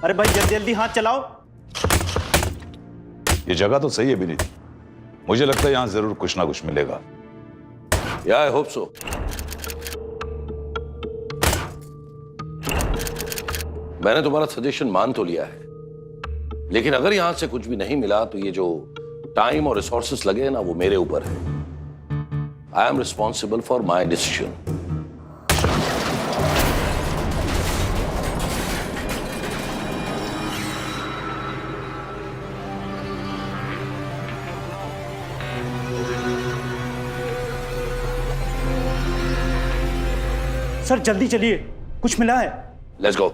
अरे भाई जल्दी जल्दी हाथ चलाओ। ये जगह तो सही है विनीत, मुझे लगता है यहां जरूर कुछ ना कुछ मिलेगा। या आई होप सो। मैंने तुम्हारा सजेशन मान तो लिया है, लेकिन अगर यहां से कुछ भी नहीं मिला तो ये जो टाइम और रिसोर्सेस लगे ना, वो मेरे ऊपर है। I am responsible for my decision. Sir जल्दी चलिए, कुछ मिला है। Let's go.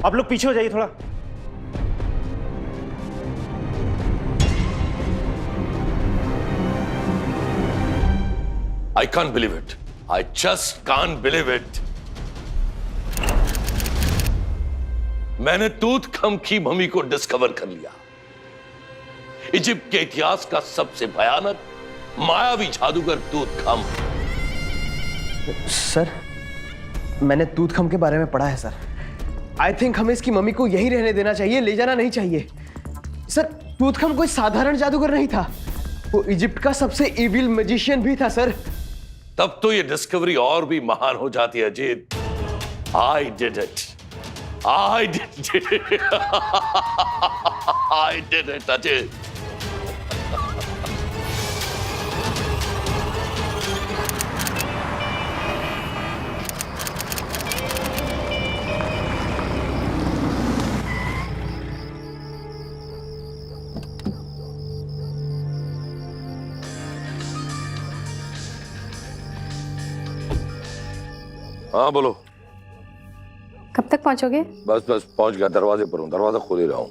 आप लोग पीछे हो जाइए थोड़ा। I can't believe it. I just can't believe it. मैंने तूत खम की मम्मी को डिस्कवर कर लिया। इजिप्ट के इतिहास का सबसे भयानक मायावी जादूगर तूत खम। सर, मैंने तूत खम के बारे में पढ़ा है सर। आई थिंक हमें इसकी मम्मी को यहीं रहने देना चाहिए, ले जाना नहीं चाहिए। सर, तूत खम कोई साधारण जादूगर नहीं था, वो इजिप्ट का सबसे इविल मैजिशियन भी था सर। तब तो ये डिस्कवरी और भी महान हो जाती है Ajit. I did it, I did it, I did it Ajit. हाँ बोलो। कब तक पहुंचोगे? बस बस पहुंच गया, दरवाजे पर हूं, दरवाजा खोल ही रहा हूं।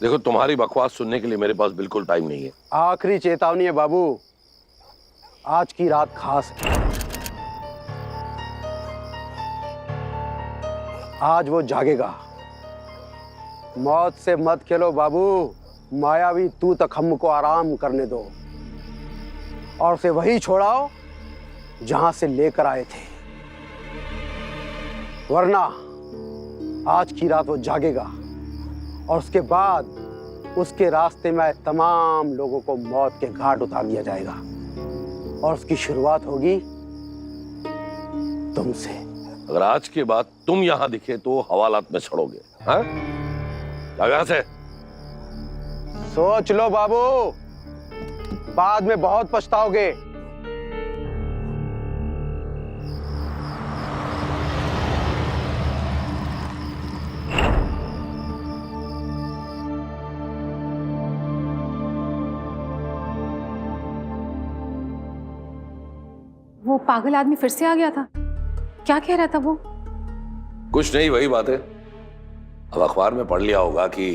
देखो, तुम्हारी बकवास सुनने के लिए मेरे पास बिल्कुल टाइम नहीं है। आखिरी चेतावनी है बाबू, आज की रात खास है। आज वो जागेगा। मौत से मत खेलो बाबू, मायावी तूत खम को आराम करने दो और उसे वही छोड़ाओ जहां से लेकर आए थे, वरना आज की रात वो जागेगा और उसके बाद उसके रास्ते में आए तमाम लोगों को मौत के घाट उतार दिया जाएगा और उसकी शुरुआत होगी तुमसे। अगर आज के बाद तुम यहां दिखे तो हवालात में सड़ोगे। हाँ, लगा से सोच लो बाबू, बाद में बहुत पछताओगे। वो पागल आदमी फिर से आ गया था। क्या कह रहा था वो? कुछ नहीं, वही बात है। अब अखबार में पढ़ लिया होगा कि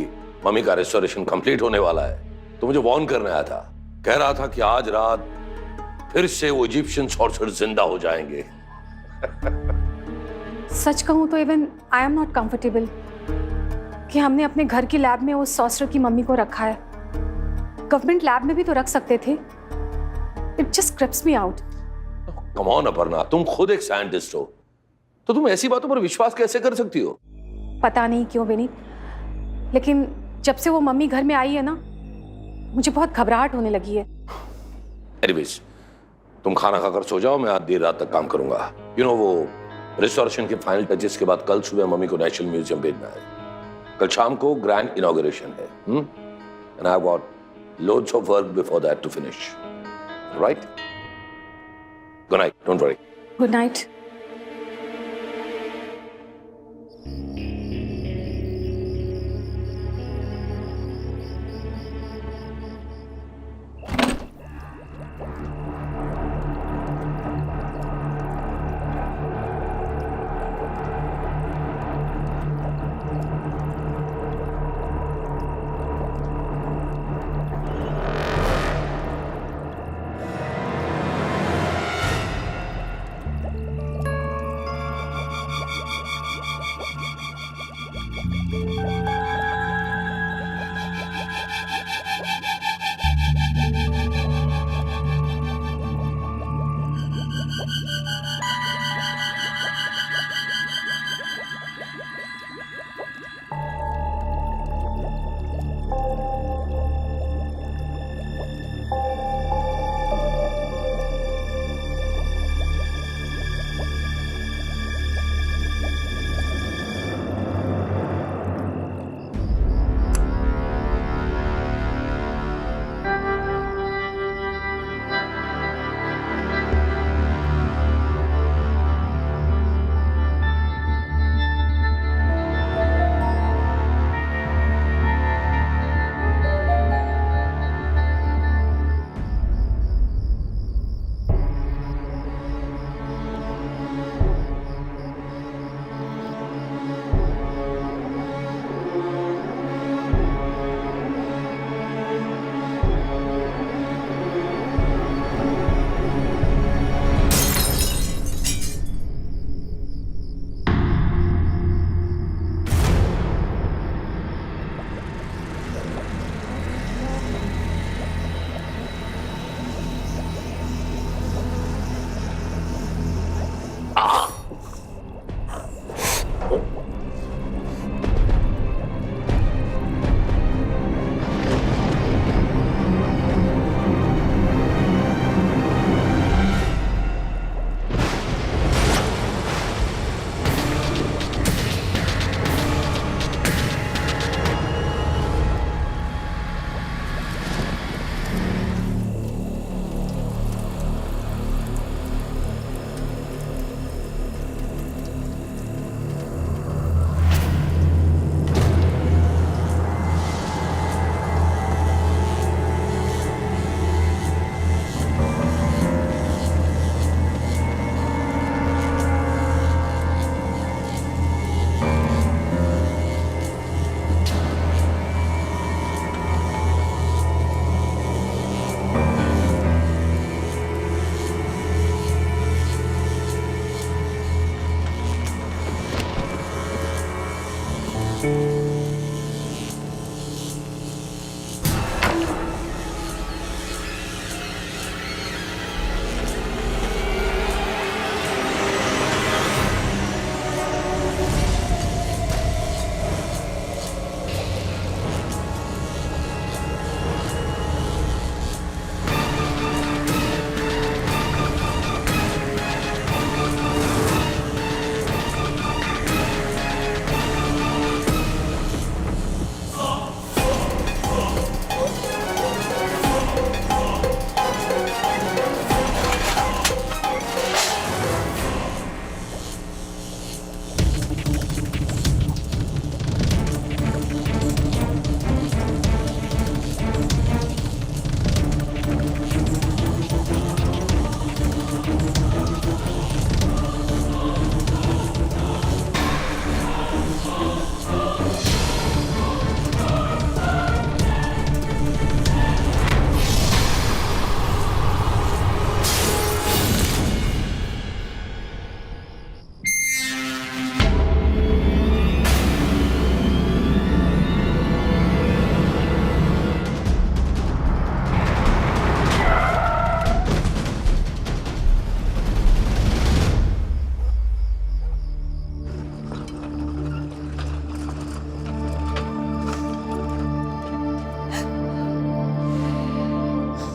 मम्मी का रेस्टोरेशन कंप्लीट होने वाला है, तो मुझे वार्न करने आया था। कह रहा था कि आज रात फिर से वो इजिप्शियन सॉर्सरर जिंदा हो जाएंगे। सच कहूं तो even I am not comfortable कि हमने अपने घर की लैब में उस सॉर्सरर की मम्मी को रखा है। गवर्नमेंट लैब में भी तो रख सकते थे। It just creeps me out. Come on Aparna, तुम खुद एक साइंटिस्ट हो, तो तुम ऐसी बातों पर विश्वास कैसे कर सकती हो? पता नहीं क्यों विनीत, लेकिन जब से वो मम्मी घर में आई है ना, मुझे बहुत घबराहट होने लगी है। एनीवेज, तुम खाना खाकर सो जाओ, मैं आज देर रात तक काम करूंगा। यू नो, वो रेस्टोरेशन के फाइनल टचेस के बाद कल सुबह मम्मी को नेशनल म्यूजियम भेजना है। कल शाम को ग्रैंड इनॉग्रेशन है। And I have got loads of work before that to finish. Right? Good night, don't worry. Good night.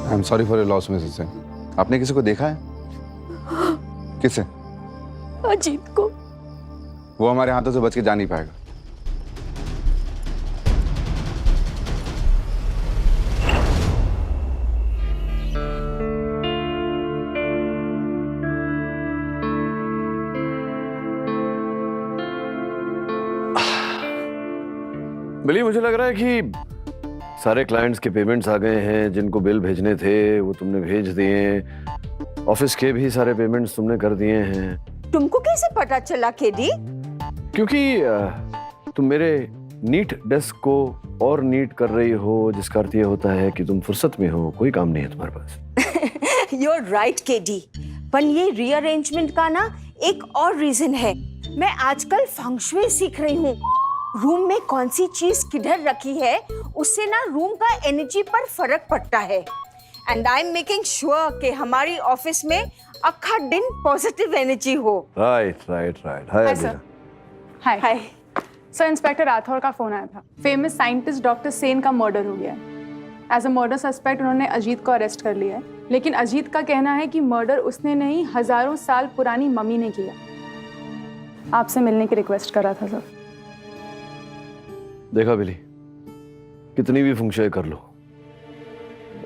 I am sorry for your loss Mrs Singh. आपने किसी को देखा है? किसे? अजीत को। वो हमारे हाथों से बच के जा नहीं पाएगा। बिली, मुझे लग रहा है कि सारे क्लाइंट्स के पेमेंट्स आ गए हैं। जिनको बिल भेजने थे वो तुमने भेज दिए। ऑफिस के भी सारे पेमेंट्स तुमने कर दिए हैं। तुमको कैसे पता चला केडी? क्योंकि तुम मेरे नीट डेस्क को और नीट कर रही हो, जिसका अर्थ ये होता है कि तुम फुर्सत में हो, कोई काम नहीं है तुम्हारे पास। यू आर राइट केडी, पर ये रीअरेंजमेंट का ना एक और रीजन है। मैं आजकल फंक्शुई सीख रही हूँ। रूम में कौन सी चीज किधर रखी है उससे ना रूम का एनर्जी पर फर्क पड़ता है। And I am making sure कि हमारी ऑफिस में अखा दिन पॉजिटिव एनर्जी हो। Right right right. Hi sir. Hi hi sir, inspector Rathore का फोन आया था। फेमस साइंटिस्ट डॉक्टर सेन का मर्डर हो गया है। एज अ मर्डर सस्पेक्ट उन्होंने अजीत को अरेस्ट कर लिया है, लेकिन अजीत का कहना है कि मर्डर उसने नहीं, हजारों साल पुरानी मम्मी ने किया। आपसे मिलने की रिक्वेस्ट कर रहा था सर। देखा बिली, कितनी भी फंक्शन कर लो,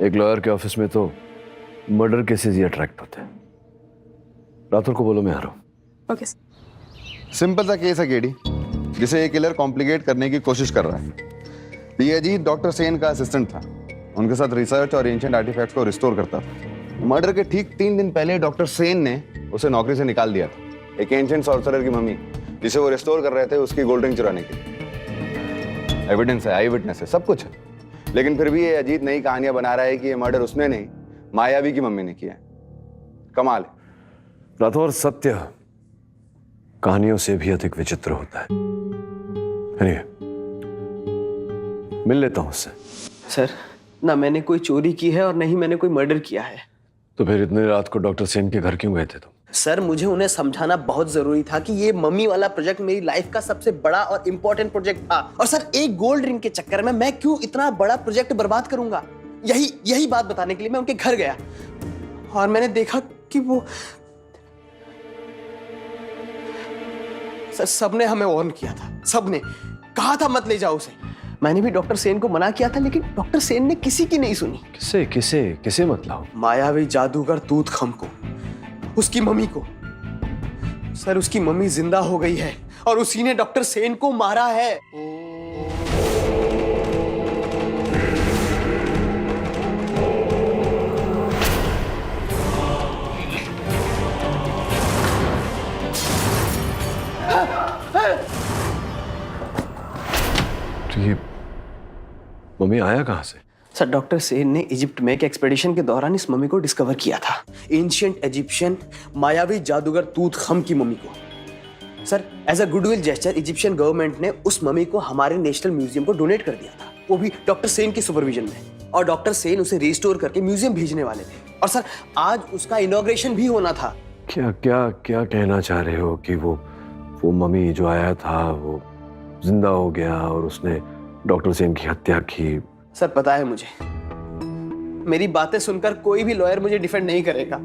एक लॉयर के ऑफिस में तो मर्डर केसेस ही अट्रैक्ट होते हैं। राठौर को बोलो मैं आ रहा हूं। Okay sir. सिंपल सा केस है केडी, जिसे ये किलर कॉम्प्लिकेट करने की कोशिश कर रहा है। ये अजीत डॉक्टर सेन का असिस्टेंट था। उनके साथ रिसर्च और एंशिएंट आर्टिफैक्ट्स को रिस्टोर करता था। मर्डर के ठीक 3 दिन पहले डॉक्टर सेन ने उसे नौकरी से निकाल दिया था। एक एंशिएंट सॉर्सरर की मम्मी जिसे वो रिस्टोर कर रहे थे, उसकी गोल्ड रिंग चुराने के लिए। एविडेंस है, आई विटनेस है, सब कुछ है। लेकिन फिर भी ये अजीत नई कहानियां बना रहा है कि ये मर्डर उसने नहीं, मायावी की मम्मी ने किया है। कमाल है। राठौर, सत्य कहानियों से भी अधिक विचित्र होता है। anyway, मिल लेता हूं उससे। सर, ना मैंने कोई चोरी की है और नहीं मैंने कोई मर्डर किया है। तो फिर इतनी रात को डॉक्टर सेन के घर क्यों गए थे तुम? सर, मुझे उन्हें समझाना बहुत जरूरी था कि ये मम्मी वाला प्रोजेक्ट मेरी लाइफ का सबसे बड़ा और इंपॉर्टेंट प्रोजेक्ट था। और सर, एक गोल्ड रिंग के चक्कर में मैं क्यों इतना बड़ा प्रोजेक्ट बर्बाद करूंगा, यही बात बताने के लिए मैं उनके घर गया। और मैंने देखा कि वो सर, सबने हमें वार्न किया था, सबने कहा था मत ले जाओ उसे। मैंने भी डॉक्टर सेन को मना किया था, लेकिन डॉक्टर सेन ने किसी की नहीं सुनी। किसे किसे किसे मतलब? मायावी जादूगर तूत खम को, उसकी मम्मी को। सर, उसकी मम्मी जिंदा हो गई है और उसी ने डॉक्टर सेन को मारा है। तो ये मम्मी आया कहां से? सर, डॉक्टर सेन ने इजिप्ट में एक एक्सपेडिशन के दौरान इस मम्मी को डिस्कवर किया था। एंशिएंट इजिप्शियन मायावी जादूगर तूत खम की मम्मी को। Sir as a goodwill gesture Egyptian government ने उस ममी को हमारे नेशनल म्यूजियम को डोनेट कर दिया था, वो भी डॉक्टर सेन की सुपरविजन में, और डॉक्टर सेन उसे रिस्टोर करके म्यूजियम भेजने वाले थे। और सर आज उसका इनॉग्रेशन भी होना था। क्या क्या क्या कहना चाह रहे हो कि वो ममी जो आया था वो जिंदा हो गया और उसने डॉक्टर सेन की हत्या की? सर पता है मुझे, मेरी बातें सुनकर कोई भी लॉयर मुझे डिफेंड नहीं करेगा,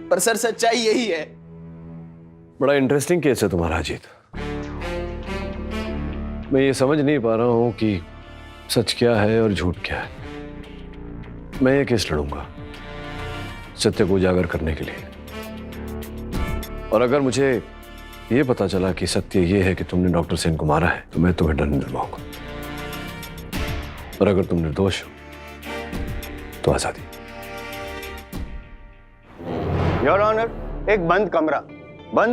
पर सर सच्चाई यही है। बड़ा इंटरेस्टिंग केस है तुम्हारा अजीत। मैं ये समझ नहीं पा रहा हूं कि सच क्या है और झूठ क्या है। मैं ये केस लड़ूंगा सत्य को उजागर करने के लिए, और अगर मुझे ये पता चला कि सत्य ये है कि तुमने डॉक्टर सेन को मारा है तो मैं तुम्हें दंड दिलवाऊंगा, और अगर तुम निर्दोष हो तो आजादी। योर ऑनर, एक बंद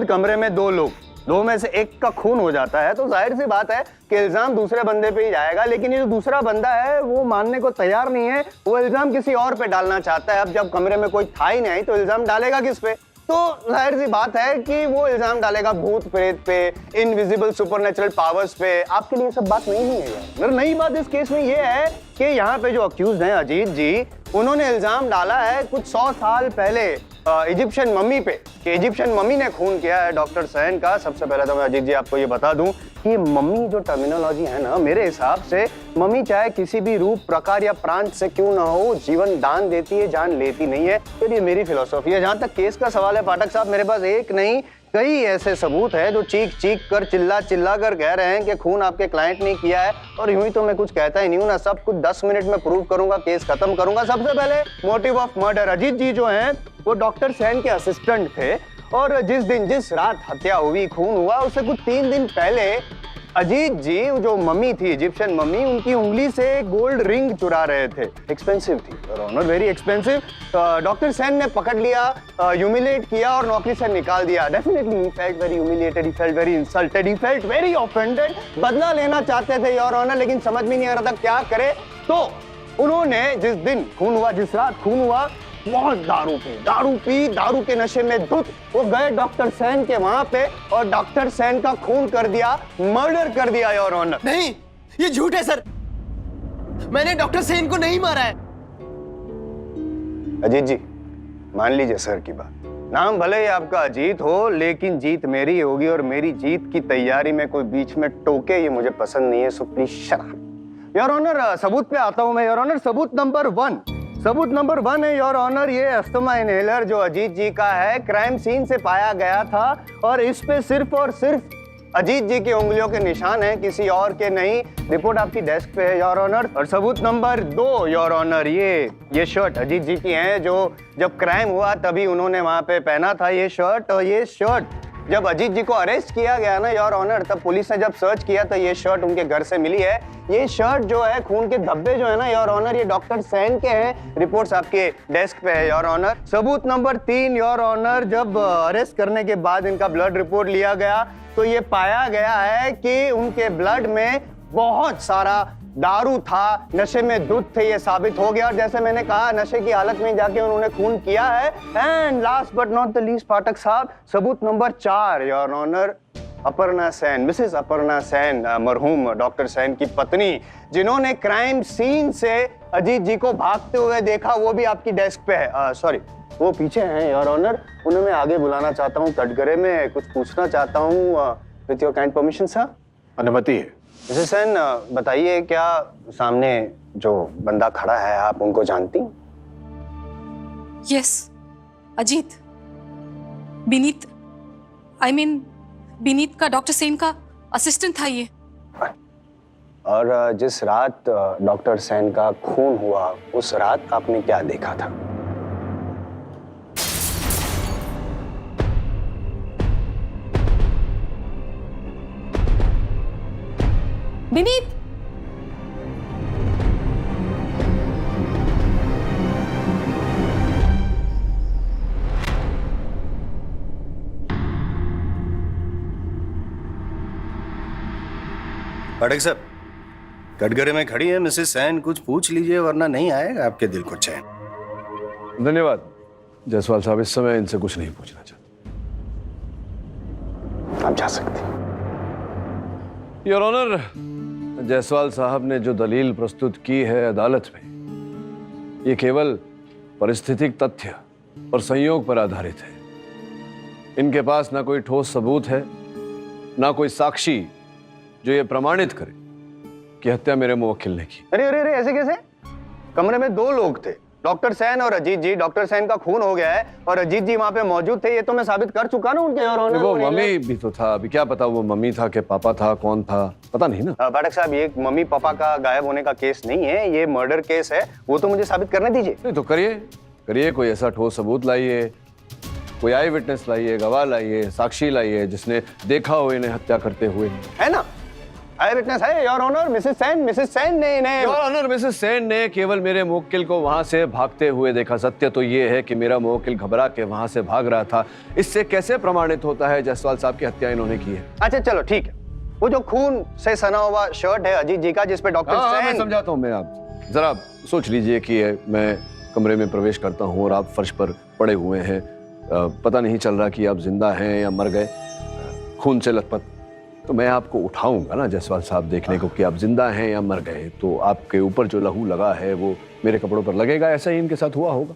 कमरे में दो लोग, दो में से एक का खून हो जाता है तो जाहिर सी बात है कि इल्जाम दूसरे बंदे पे ही जाएगा, लेकिन ये जो दूसरा बंदा है वो मानने को तैयार नहीं है, वो इल्जाम किसी और पे डालना चाहता है। अब जब कमरे में कोई था ही नहीं तो इल्जाम डालेगा किस पे? तो जाहिर सी बात है कि वो इल्जाम डालेगा भूत प्रेत पे, इनविजिबल सुपरनेचुरल पावर्स पे। आपके लिए सब बात नहीं है यार। नई बात इस केस में ये है कि यहाँ पे जो अक्यूज हैं अजीत जी, उन्होंने इल्जाम डाला है कुछ 100 साल पहले इजिप्शियन मम्मी पे, कि इजिप्शियन मम्मी ने खून किया है डॉक्टर सेन का। सबसे पहले तो मैं अजीत जी आपको ये बता दूं कि मम्मी जो टर्मिनोलॉजी है ना, मेरे हिसाब से मम्मी चाहे किसी भी रूप प्रकार या प्रांत से क्यों ना हो, जीवन दान देती है, जान लेती नहीं है। तो ये मेरी फिलॉसफी है। जहां तक केस का सवाल है पाठक साहब, मेरे पास एक नहीं कई ऐसे सबूत हैं जो चीख कर चिल्ला कर कह रहे हैं कि खून आपके क्लाइंट ने किया है, और यूं ही तो मैं कुछ कहता ही नहीं हूं ना, सब कुछ 10 मिनट में प्रूव करूंगा, केस खत्म करूंगा। सबसे पहले मोटिव ऑफ मर्डर। अजीत जी जो हैं वो डॉक्टर सेन के असिस्टेंट थे, और जिस रात हत्या हुई, खून हुआ, उससे कुछ 3 दिन पहले अजीत जी जो मम्मी थी, इजिप्शियन मम्मी, उनकी उंगली से गोल्ड रिंग चुरा रहे थे। एक्सपेंसिव थी your honour, very expensive. Doctor Sen ने पकड़ लिया, ह्यूमिलेट किया और नौकरी से निकाल दिया। Definitely he felt very humiliated, he felt very insulted, he felt very offended. बदला लेना चाहते थे योर ऑनर, लेकिन समझ में नहीं आ रहा था क्या करे। तो उन्होंने जिस दिन खून हुआ, जिस रात खून हुआ, बहुत दारू के नशे में धुत वो गए डॉक्टर सेन के वहां पे और डॉक्टर सेन का खून कर दिया, मर्डर कर दिया योर ऑनर। नहीं, ये झूठ है सर, मैंने डॉक्टर सेन को नहीं मारा है। अजीत जी मान लीजिए सर की बात, नाम भले ही आपका अजीत हो, लेकिन जीत मेरी होगी, और मेरी जीत की तैयारी में कोई बीच में टोके ये मुझे पसंद नहीं है, so please shut up your honour. सबूत पे आता हूं मैं योर ऑनर। सबूत नंबर 1 है योर ऑनर, ये अस्थमा इनहेलर जो अजीत जी का है, क्राइम सीन से पाया गया था, और इस पे सिर्फ और सिर्फ अजीत जी की उंगलियों के निशान हैं, किसी और के नहीं। रिपोर्ट आपकी डेस्क पे है योर ऑनर। और सबूत नंबर 2 योर ऑनर, ये शर्ट अजीत जी की है, जो जब क्राइम हुआ तभी उन्होंने वहां पे पहना था ये शर्ट। और ये शर्ट जब अजीत जी को अरेस्ट किया गया ना योर ऑनर, तब पुलिस ने जब सर्च किया तो ये शर्ट उनके घर से मिली है। ये शर्ट जो है, खून के धब्बे जो है ना योर ऑनर, ये डॉक्टर सेन के हैं। रिपोर्ट्स आपके डेस्क पे है योर ऑनर। सबूत नंबर 3 योर ऑनर, जब अरेस्ट करने के बाद इनका ब्लड रिपोर्ट लिया गया तो ये पाया गया है कि उनके ब्लड में बहुत सारा दारू था, नशे में धुत थे, ये साबित हो गया। और जैसे मैंने कहा, नशे की हालत में जाके उन्होंने खून किया है। And last but not the least Pathak साहब, सबूत number 4 your honour, Aparna Sen, Mrs Aparna Sen, मरहूम डॉक्टर सेन की पत्नी, जिन्होंने क्राइम सीन से अजीत जी को भागते हुए देखा, वो भी आपकी डेस्क पे है। सॉरी, वो पीछे हैं योर ऑनर, उन्हें मैं आगे बुलाना चाहता हूँ, कटघरे में कुछ पूछना चाहता हूँ, with your kind permission sir. अनुमति है। मिसेस सेन, बताइए क्या सामने जो बंदा खड़ा है आप उनको जानती? यस, अजीत, बीनीत का डॉक्टर सेन का असिस्टेंट था ये। और जिस रात डॉक्टर सेन का खून हुआ, उस रात आपने क्या देखा था? बीनीत, पाठक साहब, कटघरे में खड़ी है मिसेस सेन, कुछ पूछ लीजिए वरना नहीं आएगा आपके दिल को चैन। धन्यवाद जायसवाल साहब, इस समय इनसे कुछ नहीं पूछना चाहता। आप जा सकती हैं। योर ऑनर, जायसवाल साहब ने जो दलील प्रस्तुत की है अदालत में, ये केवल परिस्थितिक तथ्य और संयोग पर आधारित है। इनके पास ना कोई ठोस सबूत है, ना कोई साक्षी जो ये प्रमाणित करे कि हत्या मेरे मुवक्किल ने की। अरे अरे अरे, ऐसे कैसे? कमरे में दो लोग थे, डॉक्टर सैन और अजीत जी। डॉक्टर सैन का खून हो गया है और अजीत जी वहां पे मौजूद थे, ये तो मैं साबित कर चुका ना उनके। और वो मम्मी भी तो था, अभी क्या पता वो मम्मी था कि पापा था, कौन था, पता नहीं ना। पाठक साहब, ये मम्मी पापा का गायब होने का केस नहीं है, ये मर्डर केस है। वो तो मुझे साबित करने दीजिए। नहीं तो करिए, कोई ऐसा ठोस सबूत लाइए, कोई आई विटनेस लाइए, गवाह लाइए, साक्षी लाइए जिसने देखा हो इन्हें हत्या करते हुए। है ना, आई विटनेस है योर ऑनर। मिसेस सेन ने इन्हें। योर ऑनर, मिसेस सेन ने केवल मेरे मुवक्किल को वहां से भागते हुए देखा। सत्य तो ये है कि मेरा मुवक्किल घबरा के वहां से भाग रहा था। इससे कैसे प्रमाणित होता है जायसवाल साहब की हत्या इन्होंने की है? अच्छा चलो ठीक है, वो जो खून से सना हुआ शर्ट है अजीत जी का, जिसपे डॉक्टर मैं सैन। समझाता हूँ। मैं आप जरा सोच लीजिए कि मैं कमरे में प्रवेश करता हूँ और आप फर्श पर पड़े हुए हैं, पता नहीं चल रहा कि आप जिंदा हैं या मर गए, खून से लथपथ। तो मैं आपको उठाऊंगा ना जायसवाल साहब देखने को कि आप जिंदा हैं या मर गए, तो आपके ऊपर जो लहू लगा है वो मेरे कपड़ों पर लगेगा। ऐसा ही इनके साथ हुआ होगा।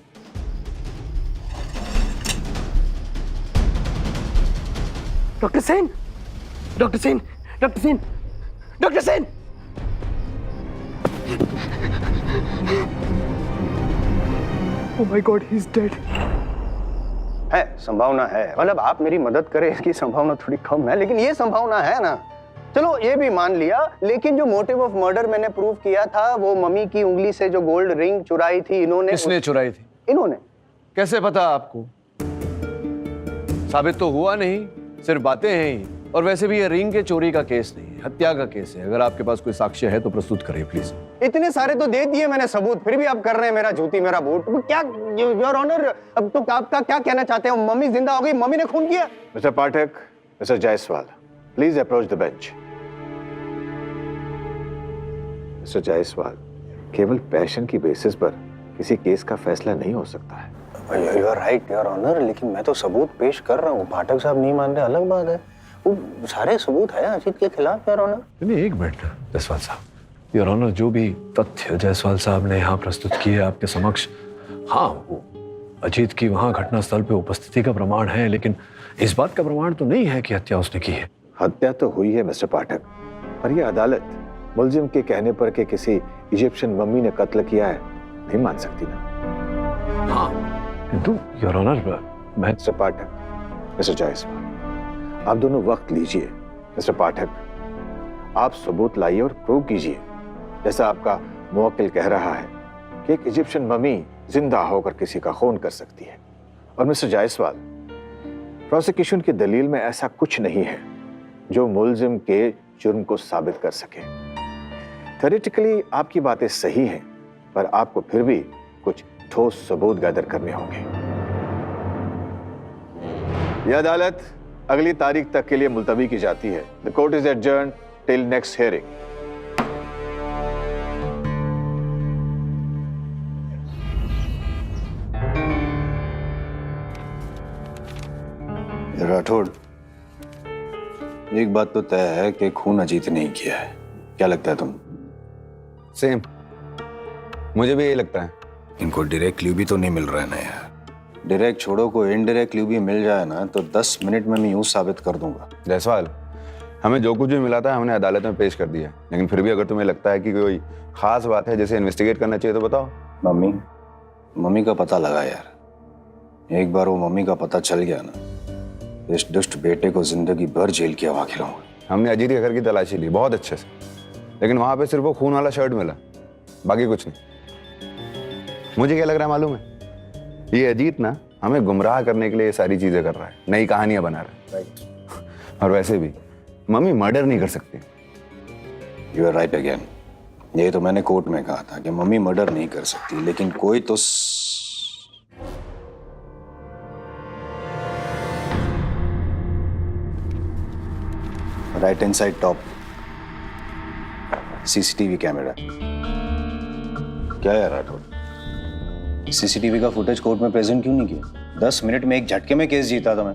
Doctor Sen, doctor Sen, doctor Sen, doctor Sen. Oh my God, he's dead. है, संभावना है। मतलब आप मेरी मदद करें इसकी संभावना थोड़ी कम है, लेकिन ये संभावना है ना। चलो ये भी मान लिया, लेकिन जो मोटिव ऑफ मर्डर मैंने प्रूव किया था, वो मम्मी की उंगली से जो गोल्ड रिंग चुराई थी इन्होंने। किसने चुराई थी? इन्होंने। कैसे पता आपको? साबित तो हुआ नहीं, सिर्फ बातें हैं ही। और वैसे भी ये रिंग के चोरी का केस नहीं है, हत्या का केस है। अगर आपके पास कोई साक्ष्य है तो प्रस्तुत करिए प्लीज। इतने सारे तो दे दिए मैंने सबूत, फिर भी आप कर रहे हैं मेरा जूती मेरा बूट। क्या योर ऑनर, अब तो आपका क्या कहना चाहते हैं? मम्मी जिंदा हो गई, मम्मी ने खून किया? Mister Pathak, mister Jaiswal, please approach the bench. Mister Jaiswal, केवल पैशन की बेसिस पर किसी केस का फैसला नहीं हो सकता है। You are right your honour, लेकिन मैं तो सबूत पेश कर रहा हूँ। पाठक साहब नहीं मान रहे, अलग बात है। वो सारे सबूत है अजीत के खिलाफ योर ऑनर। नहीं, एक मिनट जायसवाल साहब। योर ऑनर, जो भी तथ्य जायसवाल साहब ने यहाँ प्रस्तुत किए आपके समक्ष, हाँ वो अजीत की वहाँ घटनास्थल पे उपस्थिति का प्रमाण है, लेकिन इस बात का प्रमाण तो नहीं है कि हत्या उसने की है। हत्या तो हुई है मिस्टर पाठक, पर यह अदालत मुलजिम के कहने पर कि किसी इजिप्शियन मम्मी ने कत्ल किया है नहीं मान सकती ना। हाँ, किंतु योर ऑनर मैं। मिस्टर पाठक, मिस्टर जायसवाल, आप दोनों वक्त लीजिए। मिस्टर पाठक, आप सबूत लाइए और प्रूव कीजिए, जैसा आपका मुवक्किल कह रहा है कि एक इजिप्शियन मम्मी जिंदा होकर किसी का खून कर सकती है। और मिस्टर जायसवाल, प्रोसिक्यूशन की दलील में ऐसा कुछ नहीं है जो मुलजिम के जुर्म को साबित कर सके। थ्योरेटिकली आपकी बातें सही हैं, पर आपको फिर भी कुछ ठोस सबूत गैदर करने होंगे। यह अदालत अगली तारीख तक के लिए मुलतवी की जाती है। The court is adjourned till next hearing. Rathore, एक बात तो तय है कि खून अजीत ने ही किया है। क्या लगता है तुम? सेम, मुझे भी यही लगता है। इनको डायरेक्ट क्लू भी तो नहीं मिल रहा है ना यार। डायरेक्ट छोड़ो, कोई इनडायरेक्ट क्लू भी मिल जाए ना तो 10 मिनट में मैं यूं साबित कर दूंगा। जायसवाल, हमें जो कुछ भी मिला था हमने अदालत में पेश कर दिया, लेकिन फिर भी अगर तुम्हें लगता है कि कोई खास बात है जिसे इन्वेस्टिगेट करना चाहिए तो बताओ। मम्मी का पता लगा यार। एक बार वो मम्मी का पता चल गया ना, इस दुष्ट बेटे को जिंदगी भर जेल की हवा खिलाऊंगा। हमने अजीत के घर की तलाशी ली बहुत अच्छे से, लेकिन वहां पे सिर्फ वो खून वाला शर्ट मिला, बाकी कुछ नहीं। मुझे क्या लग रहा है मालूम है? ये अजीत ना हमें गुमराह करने के लिए ये सारी चीजें कर रहा है, नई कहानियां बना रहा है। और वैसे भी मम्मी मर्डर नहीं कर सकती। You are right again. ये तो मैंने कोर्ट में कहा था कि मम्मी मर्डर नहीं कर सकती, लेकिन कोई तो right hand side top CCTV camera. क्या यार राठौड़, सीसीटीवी का फुटेज कोर्ट में प्रेजेंट क्यों नहीं किया? 10 मिनट में एक झटके में केस जीता था मैं।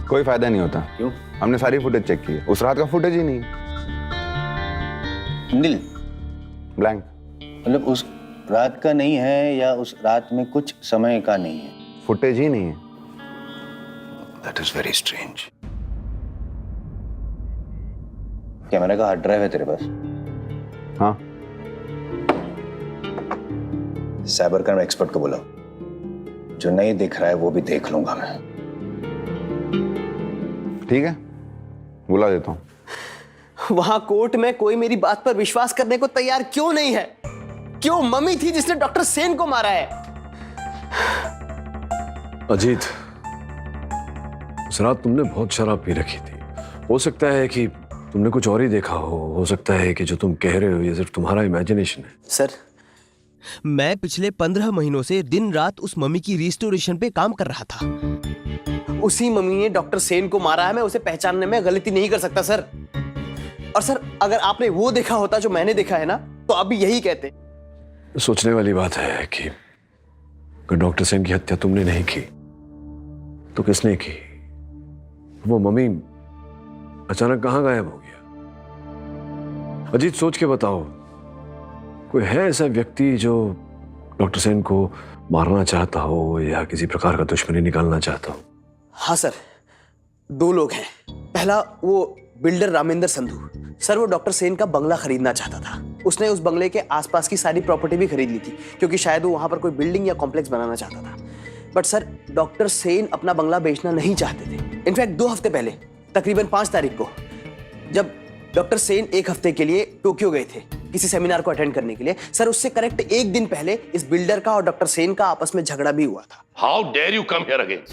कोई फायदा नहीं होता। क्यों? हमने सारी फुटेज चेक की है, उस रात का फुटेज ही नहीं है। नील, ब्लैंक। मतलब उस रात का नहीं है या उस रात में कुछ समय का नहीं है? फुटेज ही नहीं है। That is very strange. Camera का हार्ड ड्राइव है तेरे पास? हाँ। साइबर क्राइम एक्सपर्ट को बुलाओ, जो नहीं दिख रहा है वो भी देख लूंगा मैं। ठीक है, बुला देता हूँ। वहां कोर्ट में कोई मेरी बात पर विश्वास करने को तैयार क्यों नहीं है? क्यों मम्मी थी जिसने डॉक्टर सेन को मारा है? अजीत, उस रात तुमने बहुत शराब पी रखी थी। हो सकता है कि तुमने कुछ और ही देखा हो सकता है कि जो तुम कह रहे हो ये सिर्फ तुम्हारा इमेजिनेशन है। सर, मैं पिछले 15 महीनों से दिन रात उस मम्मी की रिस्टोरेशन पे काम कर रहा था। उसी मम्मी ने डॉक्टर सेन को मारा है, मैं उसे पहचानने में गलती नहीं कर सकता सर। और सर, अगर आपने वो देखा होता जो मैंने देखा है ना, तो आप भी यही कहते। सोचने वाली बात है कि अगर डॉक्टर सेन की हत्या तुमने नहीं की तो किसने की? वो मम्मी अचानक कहां गायब हो गया? अजीत, सोच के बताओ, कोई है ऐसा व्यक्ति जो डॉक्टर सेन को मारना चाहता हो या किसी प्रकार का दुश्मनी निकालना चाहता हो? हाँ सर, 2 लोग हैं। पहला वो बिल्डर रामेंद्र संधू। सर, वो डॉक्टर सेन का बंगला खरीदना चाहता था। उसने उस बंगले के आसपास की सारी प्रॉपर्टी भी खरीद ली थी, क्योंकि शायद वो वहां पर कोई बिल्डिंग या कॉम्प्लेक्स बनाना चाहता था। बट सर, डॉक्टर सेन अपना बंगला बेचना नहीं चाहते थे। इनफैक्ट 2 हफ्ते पहले, तकरीबन 5 तारीख को, जब डॉक्टर सेन 1 हफ्ते के लिए टोक्यो गए थे किसी सेमिनार को अटेंड करने के लिए, सर उससे करेक्ट 1 दिन पहले इस बिल्डर का और डॉक्टर सेन का आपस में झगड़ा भी हुआ था। How dare you come here again?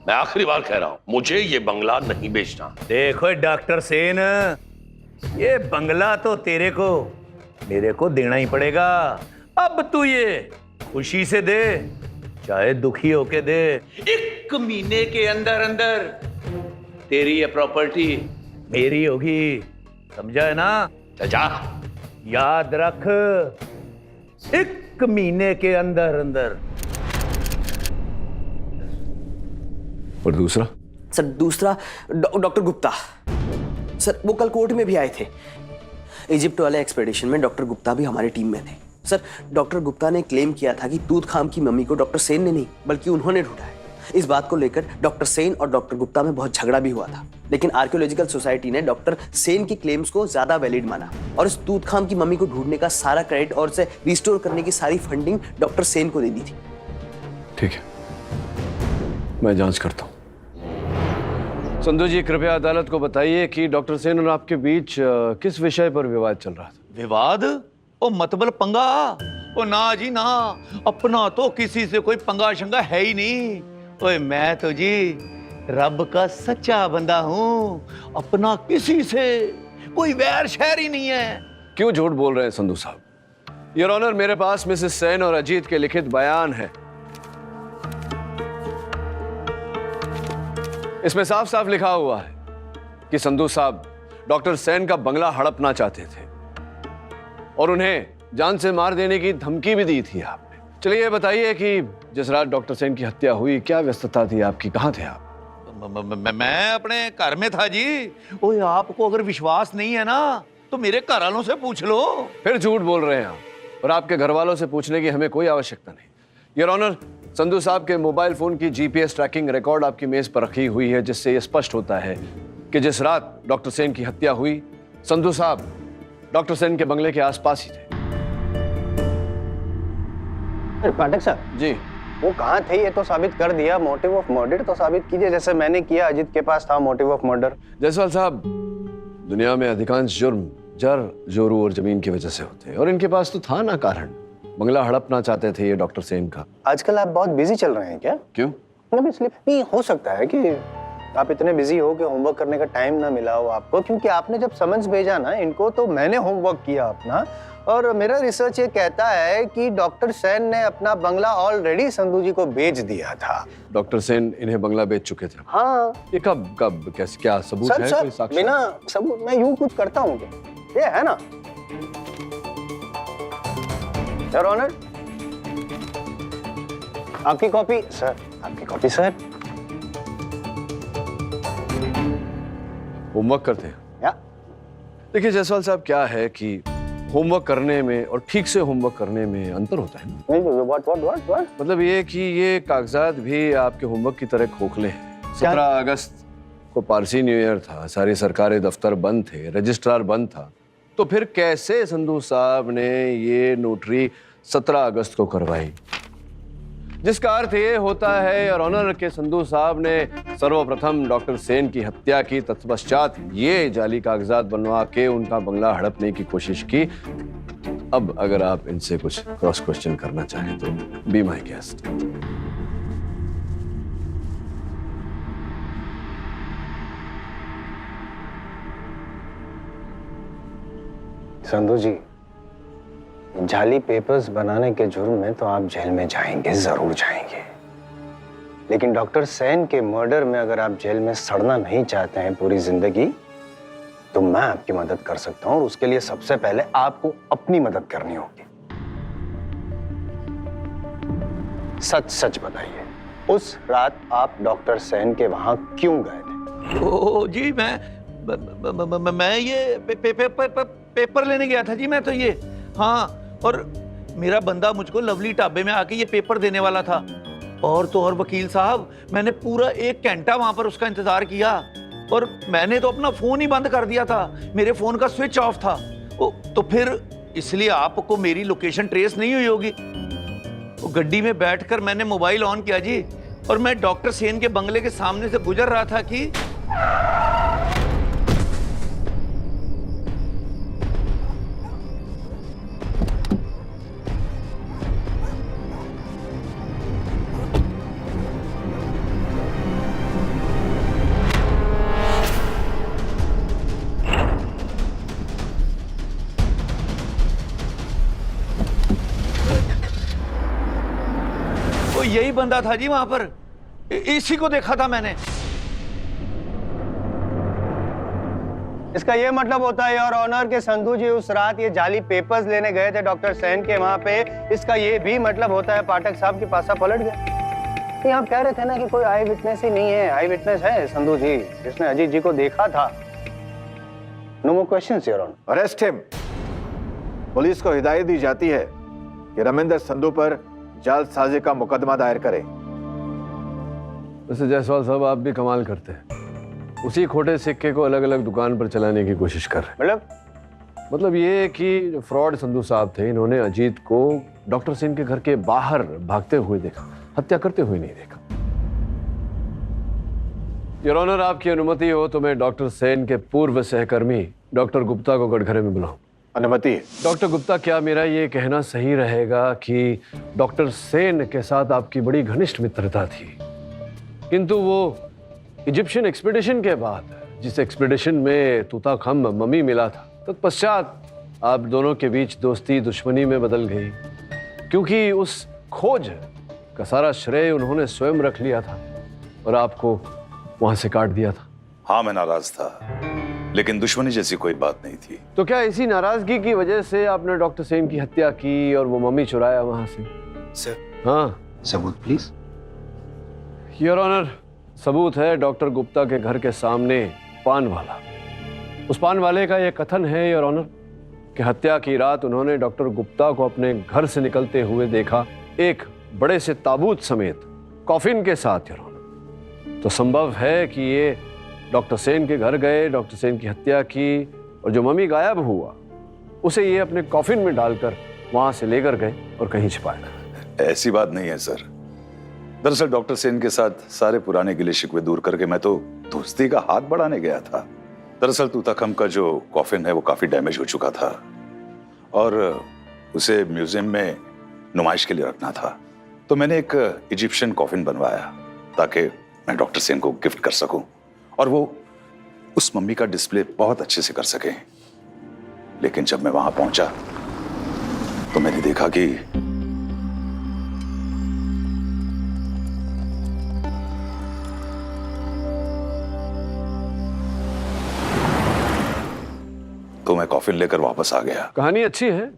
मैं आखिरी बार कह रहा हूं, मुझे ये बंगला नहीं बेचना। देखो डॉक्टर सेन, ये बंगला तो तेरे को मेरे को देना ही पड़ेगा। अब तू ये खुशी से दे, चाहे दुखी होके दे। 1 महीने के अंदर अंदर तेरी ये प्रॉपर्टी मेरी होगी, समझा है ना? जा, याद रख, 1 महीने के अंदर अंदर। और दूसरा? सर, दूसरा डॉक्टर गुप्ता। सर, वो कल कोर्ट में भी आए थे। इजिप्ट वाले एक्सपेडिशन में डॉक्टर गुप्ता भी हमारी टीम में थे। सर, डॉक्टर गुप्ता ने क्लेम किया था कि तूत खाम की मम्मी को डॉक्टर सेन ने नहीं बल्कि उन्होंने ढूंढा है। इस बात को लेकर डॉक्टर सेन और डॉक्टर गुप्ता में बहुत झगड़ा भी हुआ था, लेकिन आर्कियोलॉजिकल सोसाइटी ने डॉक्टर सेन की क्लेम्स को ज्यादा वैलिड माना और इस तूत खाम की मम्मी को ढूंढने का सारा क्रेडिट और उसे रिस्टोर करने की सारी फंडिंग डॉक्टर सेन को दे दी थी। ठीक है, मैं जांच करता हूं। संधू जी, कृपया अदालत को बताइए कि डॉक्टर सेन और आपके बीच किस विषय पर विवाद चल रहा था? विवाद? ओ मतबल पंगा? ओ ना जी ना, अपना तो किसी से कोई पंगा शंगा है ही नहीं। ओए, मैं तो जी रब का सच्चा बंदा हूं, अपना किसी से कोई वैर शहर ही नहीं है। क्यों झूठ बोल रहे हैं संधू साहब? योर ऑनर, मेरे पास मिसेस सेन और अजीत के लिखित बयान है। इसमें साफ साफ लिखा हुआ है कि संधू साहब डॉक्टर सेन का बंगला हड़पना चाहते थे और उन्हें जान से मार देने की धमकी भी दी थी आपने। चलिए ये बताइए कि जिस रात डॉक्टर सेन की हत्या हुई, क्या व्यस्तता थी आपकी? कहां थे आप? मैं अपने घर में था जी। ओए, आपको अगर विश्वास नहीं है ना तो मेरे घर वालों से पूछ लो। फिर झूठ बोल रहे हैं आप, और आपके घर वालों से पूछने की हमें कोई आवश्यकता नहीं। योर ऑनर, संधू साहब के मोबाइल फोन की जीपीएस ट्रैकिंग रिकॉर्ड आपकी मेज पर रखी हुई है, जिससे यह स्पष्ट होता है कि जिस रात डॉक्टर सेन की हत्या हुई, संधू साहब डॉक्टर सेन के बंगले के आसपास ही थे। पाठक साहब जी, वो कहाँ थे ये तो साबित कर दिया, मोटिव ऑफ मर्डर तो साबित कीजिए, जैसे मैंने किया। अजीत के पास था मोटिव ऑफ मर्डर। जायसवाल साहब, दुनिया में अधिकांश जुर्म जर, जोरू और जमीन की वजह से होते हैं, और इनके पास तो था ना कारण। बंगला हड़पना चाहते थे ये डॉक्टर सेन का। आजकल आप बहुत बिजी चल रहे हैं क्या? क्यों? इसलिए नहीं हो सकता है कि आप इतने बिजी हो कि होमवर्क करने का टाइम ना मिला हो आपको, क्योंकि आपने जब समन्स भेजा ना इनको तो मैंने होमवर्क किया अपना, और मेरा रिसर्च ये कहता है कि डॉक्टर सेन ने अपना बंगला ऑलरेडी संधू जी को बेच दिया था। डॉक्टर सेन इन्हें बंगला बेच चुके थे? हाँ। ये कब कैसे, क्या सबूत है? कोई साक्ष्य? बिना सबूत मैं यूं कुछ करता हूँ क्या? ये है ना योर ऑनर, आपकी कॉपी सर, आपकी कॉपी सर। होमवर्क करते हैं। या देखिए जायसवाल साहब, क्या है कि होमवर्क करने में और ठीक से होमवर्क करने में अंतर होता है ना। व्हाट मतलब ये कि ये कागजात भी आपके होमवर्क की तरह खोखले हैं। 17 अगस्त को पारसी न्यू ईयर था, सारे सरकारी दफ्तर बंद थे, रजिस्ट्रार बंद था, तो फिर कैसे संधू साहब ने ये नोटरी 17 अगस्त को करवाई? जिसका अर्थ ये होता है और ऑनर के संधू साहब ने सर्वप्रथम डॉक्टर सेन की हत्या की, तत्पश्चात ये जाली कागजात बनवा के उनका बंगला हड़पने की कोशिश की। अब अगर आप इनसे कुछ क्रॉस क्वेश्चन करना चाहें तो बी माय गेस्ट। संधू जी, जाली पेपर्स बनाने के जुर्म में तो आप जेल में जाएंगे, जरूर जाएंगे, लेकिन डॉक्टर सेन के मर्डर में अगर आप जेल में सड़ना नहीं चाहते हैं पूरी जिंदगी, तो मैं आपकी मदद कर सकता हूं, और उसके लिए सबसे पहले आपको अपनी मदद करनी होगी। सच सच बताइए, उस रात आप डॉक्टर सेन के वहां क्यों गए थे? ओ जी, मैं ये पेपर लेने गया था जी। मैं तो ये, हाँ, और मेरा बंदा मुझको लवली ढाबे में आके ये पेपर देने वाला था। और तो और वकील साहब, मैंने पूरा 1 घंटा वहां पर उसका इंतजार किया, और मैंने तो अपना फोन ही बंद कर दिया था, मेरे फोन का स्विच ऑफ था। तो फिर इसलिए आपको मेरी लोकेशन ट्रेस नहीं हुई होगी। तो गड्डी में बैठकर मैंने मोबाइल ऑन किया जी, और मैं डॉक्टर सेन के बंगले के सामने से गुजर रहा था कि यही बंदा था जी वहां पर, इसी को देखा था मैंने। इसका ये मतलब होता है योर ऑनर के संधू जी उस रात ये जाली पेपर्स लेने गए थे डॉक्टर सेन के वहां पे। इसका ये भी मतलब होता है पाठक साहब की पासा पलट गया। ये आप कह रहे थे ना कि कोई आई विटनेस ही नहीं है। आई विटनेस है संधू जी, जिसने अजीत जी को देखा था। No more questions your honour. Arrest him. Police को हिदायत दी जाती है कि रमेंद्र संधू पर जालसाजी का मुकदमा दायर करे। वैसे जायसवाल साहब, आप भी कमाल करते हैं। उसी खोटे सिक्के को अलग अलग दुकान पर चलाने की कोशिश कर रहे हैं। मतलब ये कि जो फ्रॉड संधू साहब थे, इन्होंने अजीत को डॉक्टर सेन के घर के बाहर भागते हुए देखा, हत्या करते हुए नहीं देखा। योर ऑनर, आपकी अनुमति हो तो मैं डॉक्टर सेन के पूर्व सहकर्मी डॉक्टर गुप्ता को कटघरे में बुलाऊं। अनुमति है। डॉक्टर गुप्ता, क्या मेरा ये कहना सही रहेगा कि डॉक्टर सेन के साथ आपकी बड़ी घनिष्ठ मित्रता थी, किंतु वो इजिप्शियन एक्सपीडिशन के बाद, जिस एक्सपीडिशन में तूताखम मम्मी मिला था, तत्पश्चात आप दोनों के बीच दोस्ती दुश्मनी में बदल गई, क्योंकि उस खोज का सारा श्रेय उन्होंने स्वयं रख लिया था और आपको वहां से काट दिया था। हाँ, मैं नाराज था, लेकिन दुश्मनी जैसी कोई बात नहीं थी। तो क्या इसी नाराजगी की वजह से आपने डॉक्टर सेन की हत्या की और वो मम्मी चुराया वहां से? सर। हाँ, सबूत प्लीज। योर ऑनर, सबूत है डॉक्टर गुप्ता के घर के सामने पान वाला। उस पान वाले का यह कथन है योर ऑनर कि हत्या की रात उन्होंने डॉक्टर गुप्ता को अपने घर से निकलते हुए देखा, एक बड़े से ताबूत समेत, कॉफिन के साथ योर ऑनर। तो संभव है कि ये डॉक्टर सेन के घर गए, डॉक्टर सेन की हत्या की, और जो मम्मी गायब हुआ उसे ये अपने कॉफिन में डालकर वहां से लेकर गए और कहीं छिपाया। ऐसी बात नहीं है सर। दरअसल डॉक्टर सेन के साथ सारे पुराने गिले शिकवे दूर करके मैं तो दोस्ती का हाथ बढ़ाने गया था। दरअसल तूताखम का जो कॉफिन है वो काफी डैमेज हो चुका था और उसे म्यूजियम में नुमाइश के लिए रखना था। तो मैंने एक इजिप्शियन कॉफिन बनवाया ताकि मैं डॉक्टर सेन को गिफ्ट कर सकूं और वो उस मम्मी का डिस्प्ले बहुत अच्छे से कर सके। लेकिन जब मैं वहां पहुंचा तो मैंने देखा कि तो मैं कॉफिन लेकर वापस आ गया। कहानी अच्छी है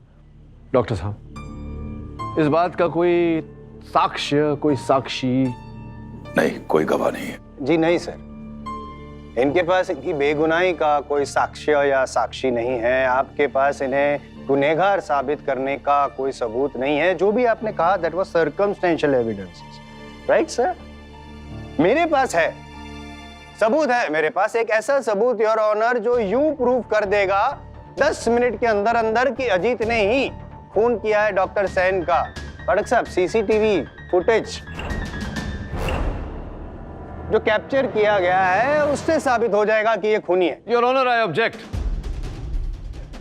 डॉक्टर साहब। इस बात का कोई साक्ष्य, कोई साक्षी? नहीं, कोई गवाह नहीं है। जी नहीं सर, इनके पास इनकी बेगुनाही का कोई साक्ष्य या साक्षी नहीं है। आपके पास इन्हें गुनहगार साबित करने का कोई सबूत नहीं है। जो भी आपने कहा that was circumstantial evidences, right sir? मेरे पास है, सबूत है मेरे पास, एक ऐसा सबूत योर ऑनर जो यूं प्रूव कर देगा 10 मिनट के अंदर अंदर कि अजीत ने ही खून किया है डॉक्टर सेन का। पाठक साहब, सीसीटीवी फुटेज जो कैप्चर किया गया है उससे साबित हो जाएगा कि ये खूनी है। Your honour, I object.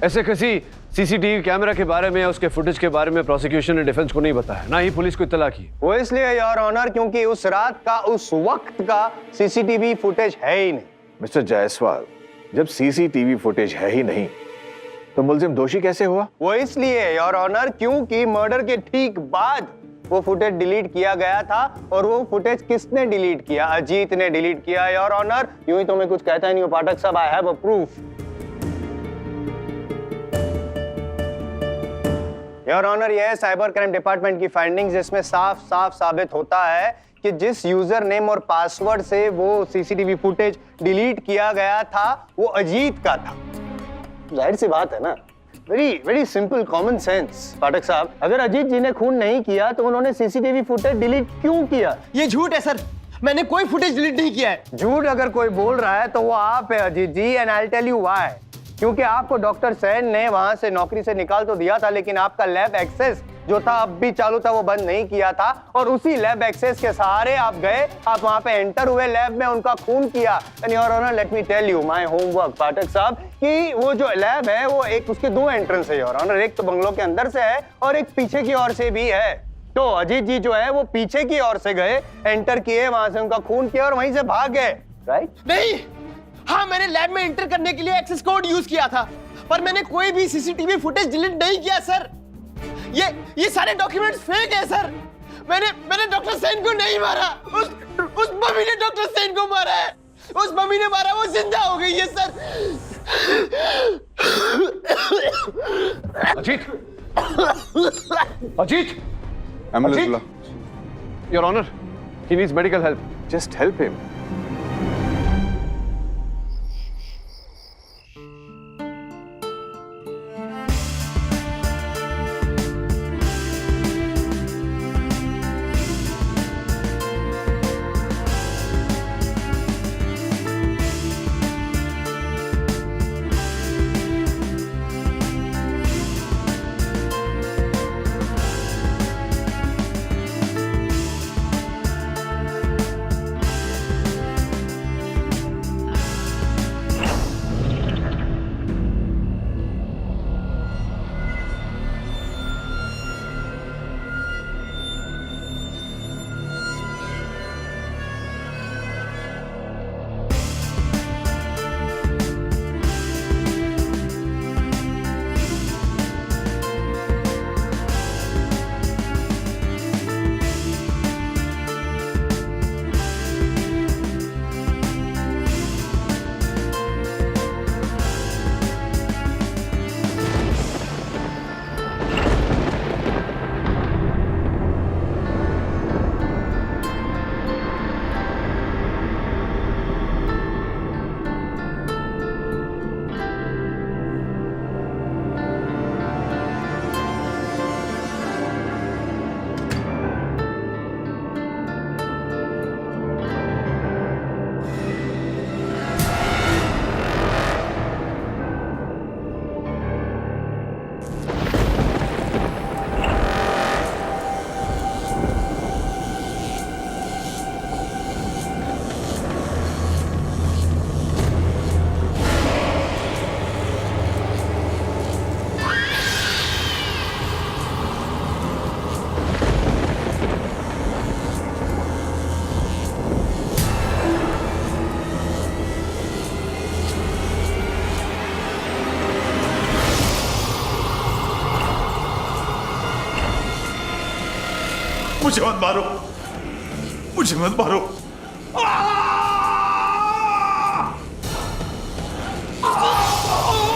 ऐसे किसी सीसीटीवी कैमरा के बारे में या उसके फुटेज के बारे में प्रोसिक्यूशन ने डिफेंस को नहीं बताया, ना ही पुलिस को इत्तला की। वो इसलिए योर ऑनर क्योंकि उस रात का, उस वक्त का सीसीटीवी फुटेज है ही नहीं। मिस्टर जायसवाल, जब सीसीटीवी फुटेज है ही नहीं तो मुलजिम दोषी कैसे हुआ? वो इसलिए योर ऑनर क्योंकि मर्डर के ठीक बाद वो फुटेज डिलीट किया गया था। और वो फुटेज किसने डिलीट किया? अजीत ने डिलीट किया योर ऑनर। यूं ही तो मैं कुछ कहता ही नहीं हूं पाठक साहब, I have a proof. Your honour, यह है साइबर क्राइम डिपार्टमेंट की फाइंडिंग्स, जिसमें साफ साफ साबित होता है कि जिस यूजर नेम और पासवर्ड से वो सीसीटीवी फुटेज डिलीट किया गया था वो अजीत का था। जाहिर सी बात है ना, very very simple common sense. Pathak साहब, अगर अजीत जी ने खून नहीं किया तो उन्होंने सीसीटीवी फुटेज डिलीट क्यों किया? ये झूठ है सर, मैंने कोई फुटेज डिलीट नहीं किया है। झूठ अगर कोई बोल रहा है तो वो आप है Ajit ji, and I will tell you why. क्योंकि आपको डॉक्टर सेन ने वहां से नौकरी से निकाल तो दिया था, लेकिन आपका लैब एक्सेस जो था अब भी चालू था, वो बंद नहीं किया था। और उसी लैब एक्सेस के सहारे आप गए, आप वहां पे एंटर हुए, लैब में उनका खून किया। And your honour, let me tell you my homework Pathak साहब, कि वो जो लैब है वो एक, उसके 2 एंट्रेंस है योर ऑनर। एक तो बंगलों के अंदर से है और एक पीछे की ओर से भी है। तो अजीत जी जो है वो पीछे की ओर से गए, एंटर किए, वहां से उनका खून किया और वहीं से भाग गए, राइट? नहीं, हाँ मैंने लैब में एंटर करने के लिए एक्सेस कोड यूज किया था, पर मैंने कोई भी सीसीटीवी फुटेज डिलीट नहीं किया सर। ये सारे डॉक्यूमेंट्स फेक है सर। मैंने डॉक्टर सेन को नहीं मारा, उस मम्मी ने डॉक्टर सेन को मारा है। उस मम्मी ने मारा, वो जिंदा हो गई है सर। अजीत, अजीत, एम्बुलेंस बुला। Your honour, he needs medical help. Just help him. मुझे मत मारो, मुझे मत मारो।